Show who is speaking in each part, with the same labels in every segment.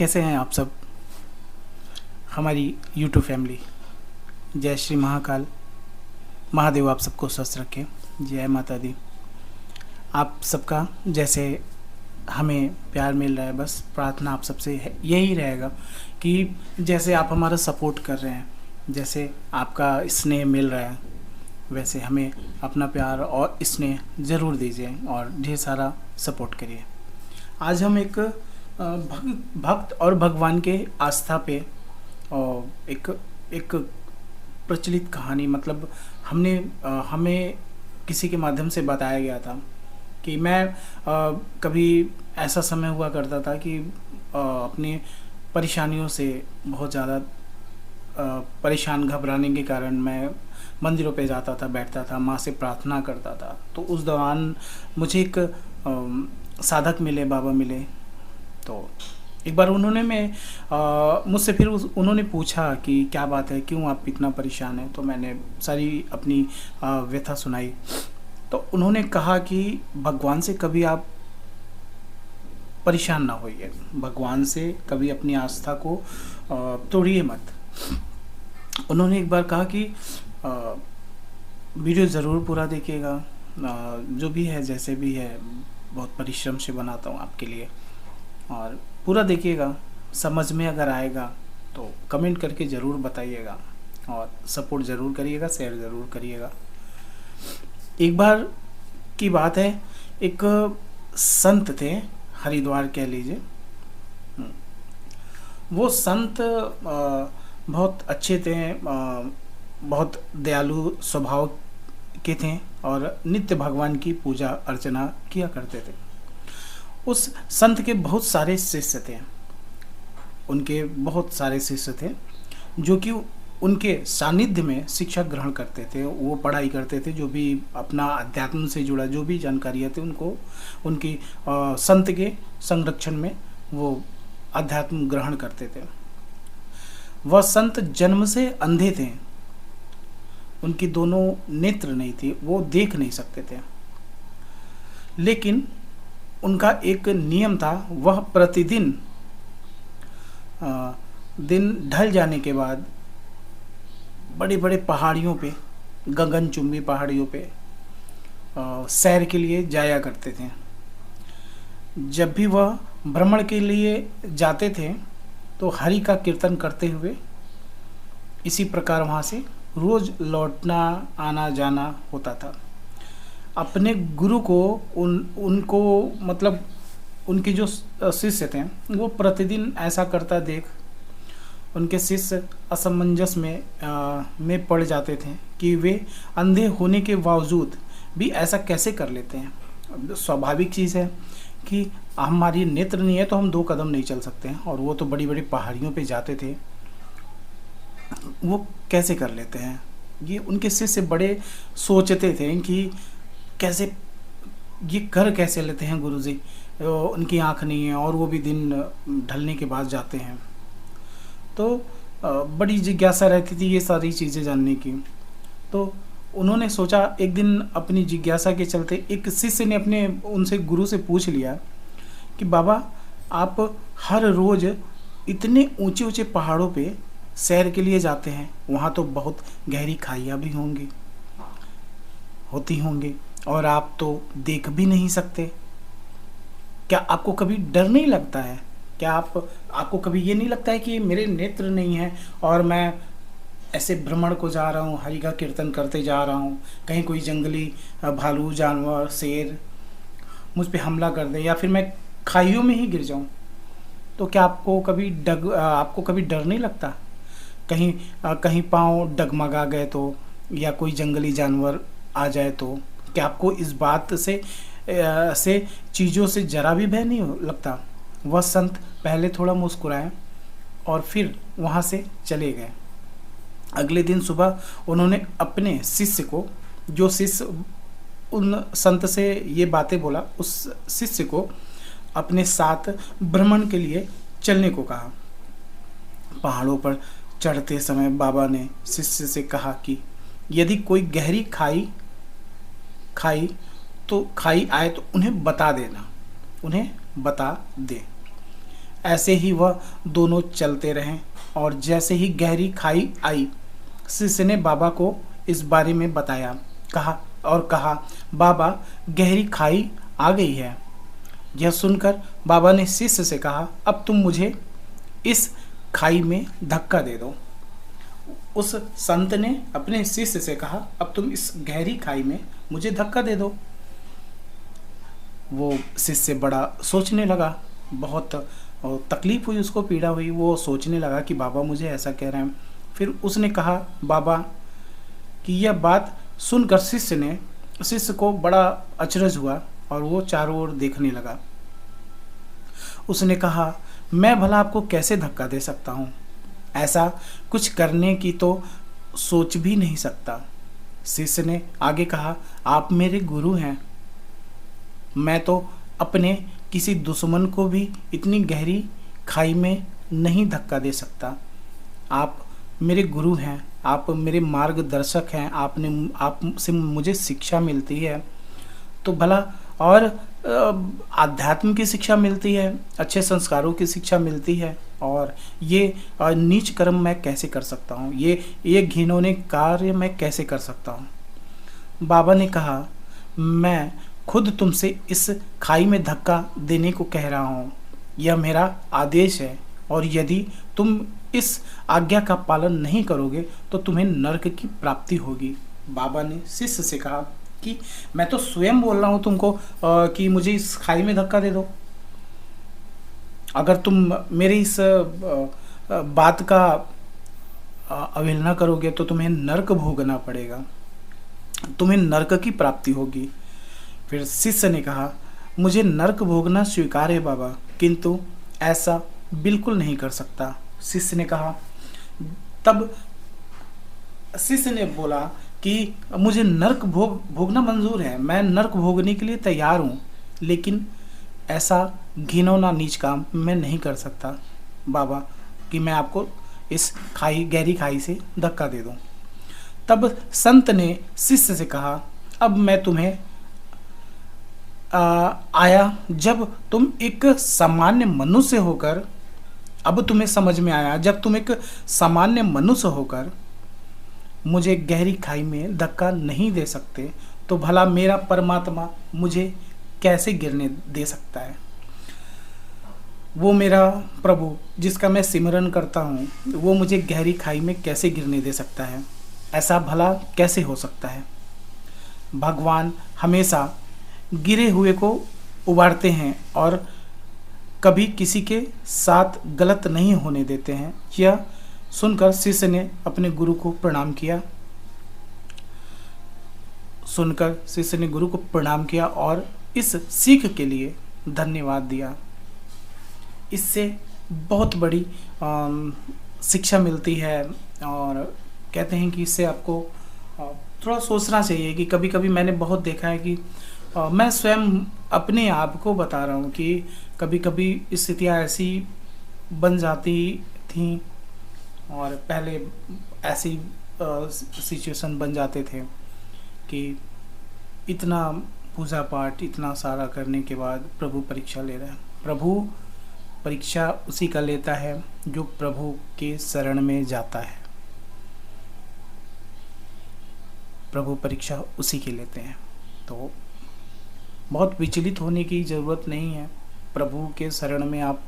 Speaker 1: कैसे हैं आप सब? हमारी यूट्यूब फैमिली, जय श्री महाकाल। महादेव आप सबको स्वस्थ रखें। जय माता दी। आप सबका जैसे हमें प्यार मिल रहा है, बस प्रार्थना आप सबसे यही रहेगा कि जैसे आप हमारा सपोर्ट कर रहे हैं, जैसे आपका स्नेह मिल रहा है, वैसे हमें अपना प्यार और स्नेह ज़रूर दीजिए और ढेर सारा सपोर्ट करिए। आज हम एक भक्त और भगवान के आस्था पे एक एक प्रचलित कहानी, मतलब हमें किसी के माध्यम से बताया गया था कि मैं कभी ऐसा समय हुआ करता था कि अपनी परेशानियों से बहुत ज़्यादा परेशान, घबराने के कारण मैं मंदिरों पे जाता था, बैठता था, माँ से प्रार्थना करता था। तो उस दौरान मुझे एक साधक मिले, बाबा मिले। तो एक बार मुझसे फिर उन्होंने पूछा कि क्या बात है, क्यों आप इतना परेशान हैं। तो मैंने सारी अपनी व्यथा सुनाई। तो उन्होंने कहा कि भगवान से कभी आप परेशान ना होइए, भगवान से कभी अपनी आस्था को तोड़िए मत। उन्होंने एक बार कहा कि वीडियो ज़रूर पूरा देखिएगा, जो भी है जैसे भी है, बहुत परिश्रम से बनाता हूँ आपके लिए, और पूरा देखिएगा। समझ में अगर आएगा तो कमेंट करके ज़रूर बताइएगा और सपोर्ट ज़रूर करिएगा, शेयर ज़रूर करिएगा। एक बार की बात है, एक संत थे, हरिद्वार कह लीजिए। वो संत बहुत अच्छे थे, बहुत दयालु स्वभाव के थे और नित्य भगवान की पूजा अर्चना किया करते थे। उस संत के बहुत सारे शिष्य थे, उनके बहुत सारे शिष्य थे जो कि उनके सानिध्य में शिक्षा ग्रहण करते थे। वो पढ़ाई करते थे, जो भी अपना अध्यात्म से जुड़ा जो भी जानकारियाँ थी उनको उनकी संत के संरक्षण में वो अध्यात्म ग्रहण करते थे। वह संत जन्म से अंधे थे, उनकी दोनों नेत्र नहीं थी, वो देख नहीं सकते थे। लेकिन उनका एक नियम था, वह प्रतिदिन दिन ढल जाने के बाद बड़े बड़े पहाड़ियों पे, गगनचुंबी पहाड़ियों पे सैर के लिए जाया करते थे। जब भी वह भ्रमण के लिए जाते थे तो हरि का कीर्तन करते हुए इसी प्रकार वहाँ से रोज लौटना आना जाना होता था। अपने गुरु को उनको मतलब उनके जो शिष्य थे वो प्रतिदिन ऐसा करता देख उनके शिष्य असमंजस में पड़ जाते थे कि वे अंधे होने के बावजूद भी ऐसा कैसे कर लेते हैं। स्वाभाविक चीज़ है कि हमारी नेत्र नहीं है तो हम 2 कदम नहीं चल सकते हैं, और वो तो बड़ी बड़ी पहाड़ियों पे जाते थे, वो कैसे कर लेते हैं। ये उनके शिष्य बड़े सोचते थे कि कैसे ये कर कैसे लेते हैं गुरुजी, उनकी आँख नहीं है और वो भी दिन ढलने के बाद जाते हैं। तो बड़ी जिज्ञासा रहती थी ये सारी चीज़ें जानने की। तो उन्होंने सोचा, एक दिन अपनी जिज्ञासा के चलते एक शिष्य ने अपने उनसे गुरु से पूछ लिया कि बाबा, आप हर रोज़ इतने ऊंचे ऊंचे पहाड़ों पे सैर के लिए जाते हैं, वहाँ तो बहुत गहरी खाइयाँ भी होती होंगी और आप तो देख भी नहीं सकते, क्या आपको कभी डर नहीं लगता है? क्या आपको कभी ये नहीं लगता है कि मेरे नेत्र नहीं हैं और मैं ऐसे भ्रमण को जा रहा हूँ, हरि का कीर्तन करते जा रहा हूँ, कहीं कोई जंगली भालू जानवर शेर मुझ पे हमला कर दे या फिर मैं खाइयों में ही गिर जाऊँ, तो क्या आपको कभी डर नहीं लगता? कहीं पाँव डगमगा गए तो, या कोई जंगली जानवर आ जाए तो, क्या आपको इस बात से चीज़ों से जरा भी भय नहीं लगता? वह संत पहले थोड़ा मुस्कुराए और फिर वहाँ से चले गए। अगले दिन सुबह उन्होंने अपने शिष्य को, जो शिष्य उन संत से ये बातें बोला, उस शिष्य को अपने साथ भ्रमण के लिए चलने को कहा। पहाड़ों पर चढ़ते समय बाबा ने शिष्य से कहा कि यदि कोई गहरी खाई आए तो उन्हें बता दे। ऐसे ही वह दोनों चलते रहे और जैसे ही गहरी खाई आई, शिष्य ने बाबा को इस बारे में बताया। कहा, बाबा, गहरी खाई आ गई है। यह सुनकर बाबा ने शिष्य से कहा, अब तुम मुझे इस खाई में धक्का दे दो। उस संत ने अपने शिष्य से कहा, अब तुम इस गहरी खाई में मुझे धक्का दे दो। वो शिष्य बड़ा सोचने लगा, बहुत तकलीफ हुई उसको, पीड़ा हुई। वो सोचने लगा कि बाबा मुझे ऐसा कह रहे हैं। फिर उसने कहा बाबा कि यह बात सुनकर शिष्य को बड़ा अचरज हुआ और वो चारों ओर देखने लगा। उसने कहा, मैं भला आपको कैसे धक्का दे सकता हूँ? ऐसा कुछ करने की तो सोच भी नहीं सकता। शिष्य ने आगे कहा, आप मेरे गुरु हैं। मैं तो अपने किसी दुश्मन को भी इतनी गहरी खाई में नहीं धक्का दे सकता। आप मेरे गुरु हैं, आप मेरे मार्गदर्शक हैं, आपसे मुझे शिक्षा मिलती है, तो भला और आध्यात्म की शिक्षा मिलती है, अच्छे संस्कारों की शिक्षा मिलती है, और ये नीच कर्म मैं कैसे कर सकता हूँ? ये घिनौने कार्य मैं कैसे कर सकता हूँ? बाबा ने कहा, मैं खुद तुमसे इस खाई में धक्का देने को कह रहा हूँ। यह मेरा आदेश है, और यदि तुम इस आज्ञा का पालन नहीं करोगे तो तुम्हें नरक की प्राप्ति होगी। बाबा ने शिष्य से कहा कि मैं तो स्वयं बोल रहा हूँ तुमको कि मुझे इस खाई में धक्का दे दो। अगर तुम मेरी इस बात का अवहेलना करोगे तो तुम्हें नरक भोगना पड़ेगा, तुम्हें नरक की प्राप्ति होगी। फिर शिष्य ने कहा, मुझे नरक भोगना स्वीकार है बाबा, किंतु ऐसा बिल्कुल नहीं कर सकता। शिष्य ने कहा, तब शिष्य ने बोला कि मुझे नरक भोगना मंजूर है, मैं नरक भोगने के लिए तैयार हूँ, लेकिन ऐसा घिनौना नीच काम मैं नहीं कर सकता बाबा कि मैं आपको इस गहरी खाई से धक्का दे दूँ। तब संत ने शिष्य से कहा, अब मैं तुम्हें आया जब तुम एक सामान्य मनुष्य होकर, अब तुम्हें समझ में आया, जब तुम एक सामान्य मनुष्य होकर मुझे गहरी खाई में धक्का नहीं दे सकते, तो भला मेरा परमात्मा मुझे कैसे गिरने दे सकता है? वो मेरा प्रभु जिसका मैं सिमरन करता हूँ, वो मुझे गहरी खाई में कैसे गिरने दे सकता है? ऐसा भला कैसे हो सकता है? भगवान हमेशा गिरे हुए को उबारते हैं और कभी किसी के साथ गलत नहीं होने देते हैं। यह सुनकर शिष्य ने अपने गुरु को प्रणाम किया और इस सीख के लिए धन्यवाद दिया। इससे बहुत बड़ी शिक्षा मिलती है, और कहते हैं कि इससे आपको थोड़ा सोचना चाहिए कि कभी कभी मैंने बहुत देखा है कि मैं स्वयं अपने आप को बता रहा हूँ कि कभी कभी स्थितियाँ ऐसी बन जाती थी, और पहले ऐसी सिचुएशन बन जाते थे कि इतना पूजा पाठ इतना सारा करने के बाद प्रभु परीक्षा ले रहे हैं। प्रभु परीक्षा उसी का लेता है जो प्रभु के शरण में जाता है। प्रभु परीक्षा उसी के लेते हैं, तो बहुत विचलित होने की ज़रूरत नहीं है। प्रभु के शरण में आप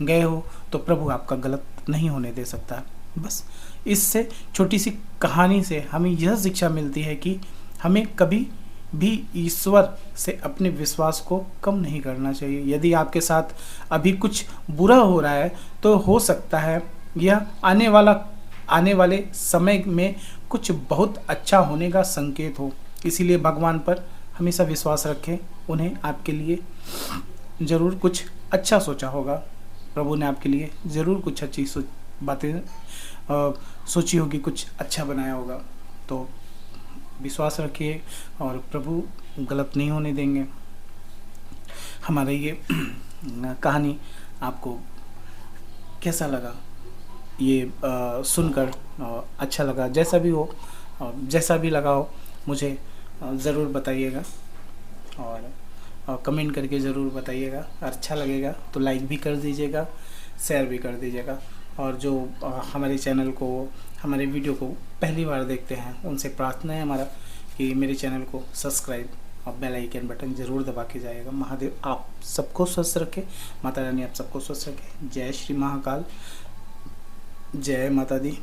Speaker 1: गए हो तो प्रभु आपका गलत नहीं होने दे सकता। बस इससे छोटी सी कहानी से हमें यह शिक्षा मिलती है कि हमें कभी भी ईश्वर से अपने विश्वास को कम नहीं करना चाहिए। यदि आपके साथ अभी कुछ बुरा हो रहा है तो हो सकता है यह आने वाले समय में कुछ बहुत अच्छा होने का संकेत हो। इसीलिए भगवान पर हमेशा विश्वास रखें, उन्हें आपके लिए ज़रूर कुछ अच्छा सोचा होगा। प्रभु ने आपके लिए ज़रूर कुछ अच्छी बातें सोची होगी, कुछ अच्छा बनाया होगा। तो विश्वास रखिए और प्रभु गलत नहीं होने देंगे। हमारा ये कहानी आपको कैसा लगा? ये सुनकर अच्छा लगा? जैसा भी हो, जैसा भी लगा हो, मुझे ज़रूर बताइएगा और कमेंट करके ज़रूर बताइएगा। अच्छा लगेगा तो लाइक भी कर दीजिएगा, शेयर भी कर दीजिएगा। और जो हमारे चैनल को, हमारे वीडियो को पहली बार देखते हैं, उनसे प्रार्थना है हमारा कि मेरे चैनल को सब्सक्राइब और बेल आइकन बटन ज़रूर दबा के जाएगा। महादेव आप सबको स्वस्थ रखे, माता रानी आप सबको स्वस्थ रखे। जय श्री महाकाल, जय माता दी।